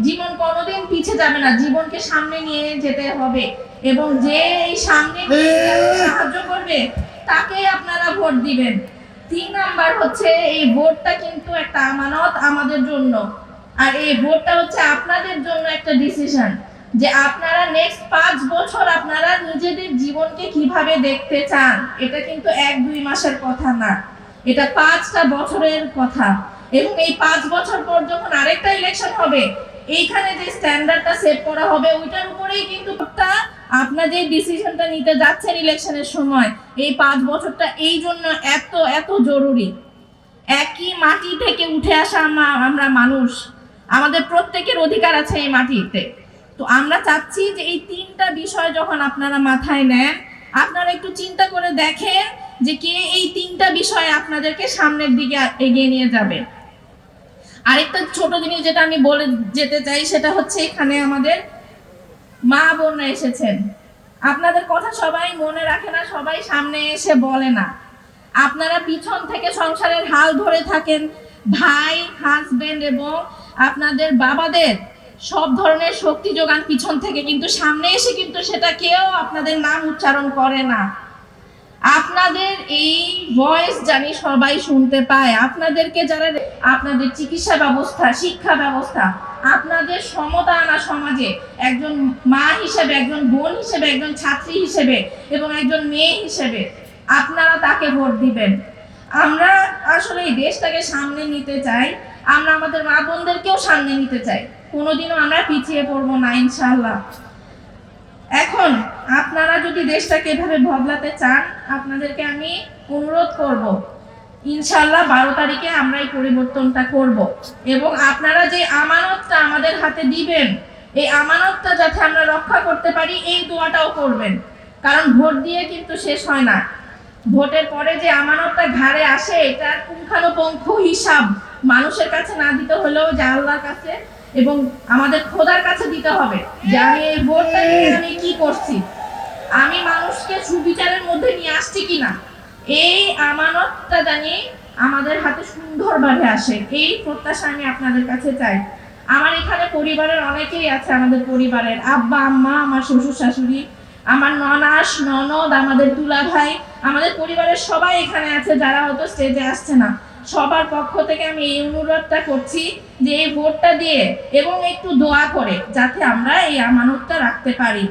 জীবন কোনোদিন পিছে যাবে না, জীবনকে সামনে নিয়ে যেতে হবে এবং যে এই সামনে সাহায্য করবে তাকে আপনারা ভোট দিবেন। 3 নাম্বার হচ্ছে এই ভোটটা কিন্তু একটা আমানত আমাদের জন্য, আর এই ভোটটা হচ্ছে আপনাদের জন্য একটা ডিসিশন যে আপনারা নেক্সট 5 বছর আপনারা নিজেদের জীবনকে কিভাবে দেখতে চান। এটা কিন্তু 1-2 মাসের কথা না, এটা 5টা বছরের কথা। এবং এই 5 বছর পর যখন আরেকটা ইলেকশন হবে, এইখানে যে স্ট্যান্ডার্ডটা সেট করা হবে ওইটার উপরেই কিন্তু আপনাদের ডিসিশনটা নিতে যাচ্ছেন ইলেকশনের সময়। এই 5 বছরটা এই জন্য এত এত জরুরি। একই মাটি থেকে উঠে আসা আমরা মানুষ, আমাদের প্রত্যেকের অধিকার আছে এই মাটিতে। তো আমরা চাচ্ছি যে এই 3টা বিষয় যখন আপনারা মাথায় নেন, আপনারা একটু চিন্তা করে দেখেন যে কে এই 3টা বিষয় আপনাদেরকে সামনের দিকে এগিয়ে নিয়ে যাবে। আরেকটা ছোট জিনিস যেটা আমি বলে যেতে চাই সেটা হচ্ছে এখানে আমাদের মা বোনরা এসেছেন, আপনাদের কথা সবাই মনে রাখে না, সবাই সামনে এসে বলে না। আপনারা পিছন থেকে সংসারের হাল ধরে থাকেন, ভাই হাজবেন্ড এবং আপনাদের বাবাদের সব ধরনের শক্তি যোগান পিছন থেকে, কিন্তু সামনে এসে কিন্তু সেটা কেউ আপনাদের নাম উচ্চারণ করে না। আপনাদের এই ভয়েস জানি সবাই শুনতে পায়, আপনাদেরকে যারা আপনাদের চিকিৎসা ব্যবস্থা, শিক্ষা ব্যবস্থা, আপনাদের সমতা আনা সমাজে একজন মা হিসেবে, একজন বোন হিসেবে, একজন ছাত্রী হিসেবে এবং একজন মেয়ে হিসেবে আপনারা তাকে ভোট দিবেন। আমরা আসলে এই দেশটাকে সামনে নিতে চাই, আমরা আমাদের মা বোনদেরকেও সামনে নিতে চাই, কোনোদিনও আমরা পিছিয়ে পড়বো না ইনশাআল্লাহ। এখন আপনারা যদি দেশটাকে এভাবে বদলাতে চান, আপনাদেরকে আমি অনুরোধ করব ইনশাআল্লাহ 12 তারিখে আমরা এই পরিবর্তনটা করব এবং আপনারা যে আমানতটা আমাদের হাতে দিবেন, এই আমানতটা যাতে আমরা রক্ষা করতে পারি এই দোয়াটাও করবেন। কারণ ভোট দিয়ে কিন্তু শেষ হয় না, ভোটের পরে যে আমানতটা ঘাড়ে আসে এটার পুঙ্খানুপুঙ্খ হিসাব মানুষের কাছে না দিতে হলেও যে আল্লাহর কাছে এবং আমাদের খোদার কাছে দিতে হবে যে আমি এই ভোটটা নিয়ে আমি কি করছি, আমি মানুষকে সুবিচারের মধ্যে নিয়ে আসছি কিনা। এই আমানতটা জানি আমাদের হাতে সুন্দরভাবে আসে, এই প্রত্যাশা আমি আপনাদের কাছে চাই। আমার এখানে পরিবারের অনেকেই আছে, আমাদের পরিবারের আব্বা আম্মা, আমার শ্বশুর শাশুড়ি, আমার ননাস ননদ, আমাদের দুলা ভাই, আমাদের পরিবারের সবাই এখানে আছে যারা হয়তো স্টেজে আসছে না। সবার পক্ষ থেকে আমি এই অনুরোধটা করছি যে এই ভোটটা দিয়ে এবং একটু দোয়া করে যাতে আমরা এই আমানতটা রাখতে পারি।